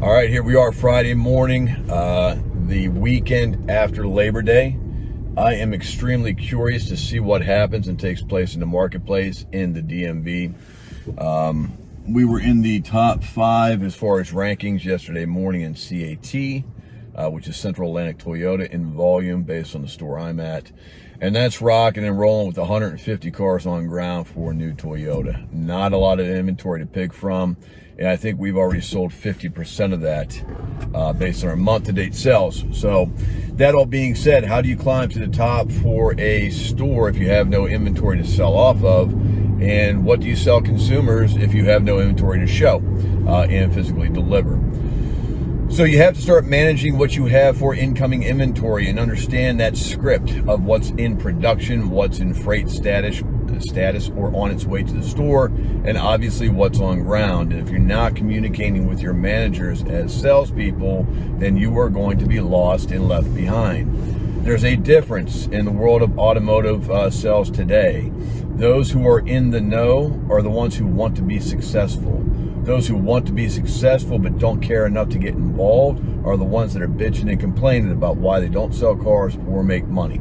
All right, here we are Friday morning, the weekend after Labor Day. I am extremely curious to see what happens and takes place in the marketplace in the DMV. We were in the top 5 as far as rankings yesterday morning in CAT, which is Central Atlantic Toyota, in volume based on the store I'm at. And that's rocking and rolling with 150 cars on ground for new Toyota. Not a lot of inventory to pick from. And I think we've already sold 50% of that based on our month-to-date sales. So that all being said, how do you climb to the top for a store if you have no inventory to sell off of? And what do you sell consumers if you have no inventory to show and physically deliver? So you have to start managing what you have for incoming inventory and understand that script of what's in production, what's in freight status or on its way to the store, and obviously what's on ground. And if you're not communicating with your managers as salespeople, then you are going to be lost and left behind. There's a difference in the world of automotive sales today. Those who are in the know are the ones who want to be successful. Those who want to be successful but don't care enough to get involved are the ones that are bitching and complaining about why they don't sell cars or make money.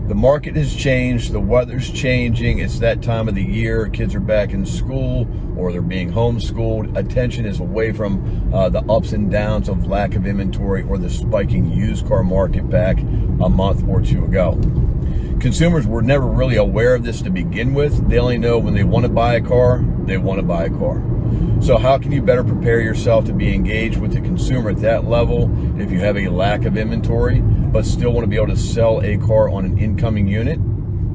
The market has changed, the weather's changing, it's that time of the year, kids are back in school or they're being homeschooled. Attention is away from the ups and downs of lack of inventory or the spiking used car market back a month or two ago. Consumers were never really aware of this to begin with. They only know when they want to buy a car, they want to buy a car. So how can you better prepare yourself to be engaged with the consumer at that level if you have a lack of inventory, but still want to be able to sell a car on an incoming unit?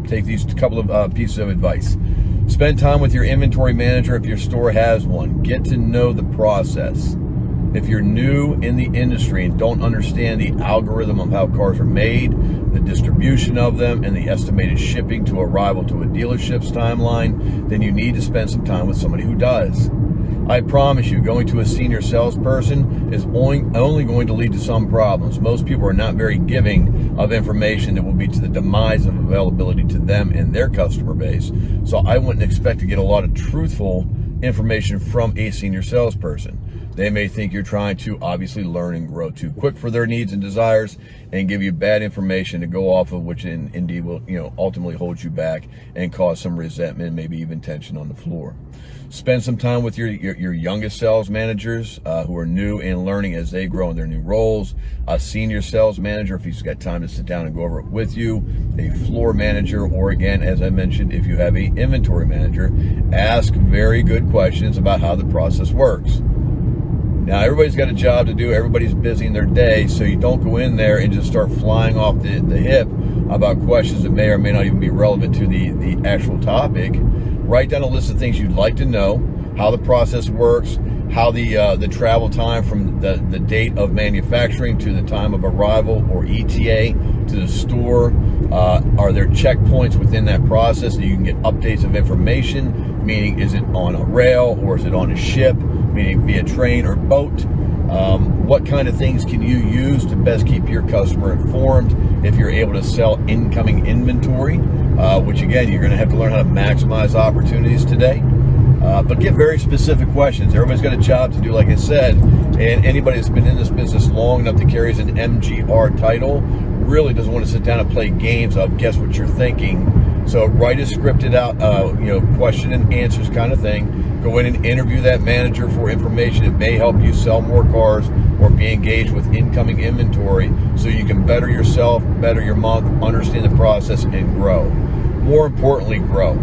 Take these couple of pieces of advice. Spend time with your inventory manager if your store has one. Get to know the process. If you're new in the industry and don't understand the algorithm of how cars are made, the distribution of them, and the estimated shipping to arrival to a dealership's timeline, then you need to spend some time with somebody who does. I promise you, going to a senior salesperson is only going to lead to some problems. Most people are not very giving of information that will be to the demise of availability to them and their customer base. So I wouldn't expect to get a lot of truthful information from a senior salesperson. They may think you're trying to obviously learn and grow too quick for their needs and desires and give you bad information to go off of, which indeed will ultimately hold you back and cause some resentment, maybe even tension on the floor. Spend some time with your youngest sales managers who are new and learning as they grow in their new roles. A senior sales manager, if he's got time to sit down and go over it with you. A floor manager, or again, as I mentioned, if you have an inventory manager, ask very good questions about how the process works. Now, everybody's got a job to do. Everybody's busy in their day, so you don't go in there and just start flying off the hip about questions that may or may not even be relevant to the actual topic. Write down a list of things you'd like to know, how the process works, how the travel time from the date of manufacturing to the time of arrival or ETA to the store. Are there checkpoints within that process that you can get updates of information? Meaning, is it on a rail or is it on a ship? Meaning via train or boat. What kind of things can you use to best keep your customer informed if you're able to sell incoming inventory, which again, you're going to have to learn how to maximize opportunities today. But get very specific questions. Everybody's got a job to do, like I said, and anybody that's been in this business long enough to carry an MGR title really doesn't want to sit down and play games of guess what you're thinking. So write a scripted out, question and answers kind of thing. Go in and interview that manager for information that may help you sell more cars or be engaged with incoming inventory so you can better yourself, better your month, understand the process, and grow. More importantly, grow.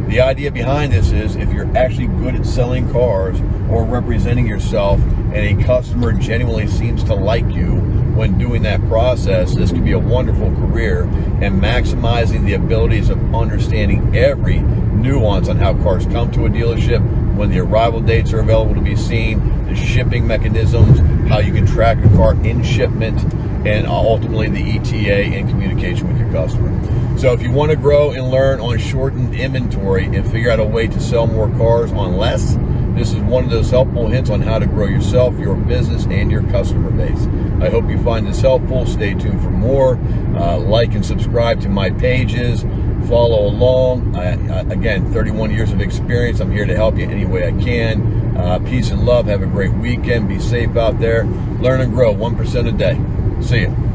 The idea behind this is if you're actually good at selling cars or representing yourself and a customer genuinely seems to like you when doing that process, this could be a wonderful career, and maximizing the abilities of understanding every nuance on how cars come to a dealership, when the arrival dates are available to be seen, the shipping mechanisms, how you can track a car in shipment, and ultimately the ETA and communication with your customer. So if you want to grow and learn on shortened inventory and figure out a way to sell more cars on less, this is one of those helpful hints on how to grow yourself, your business, and your customer base. I hope you find this helpful. Stay tuned for more. Like and subscribe to my pages. Follow along. Again, 31 years of experience. I'm here to help you any way I can. Peace and love. Have a great weekend. Be safe out there. Learn and grow 1% a day. See you.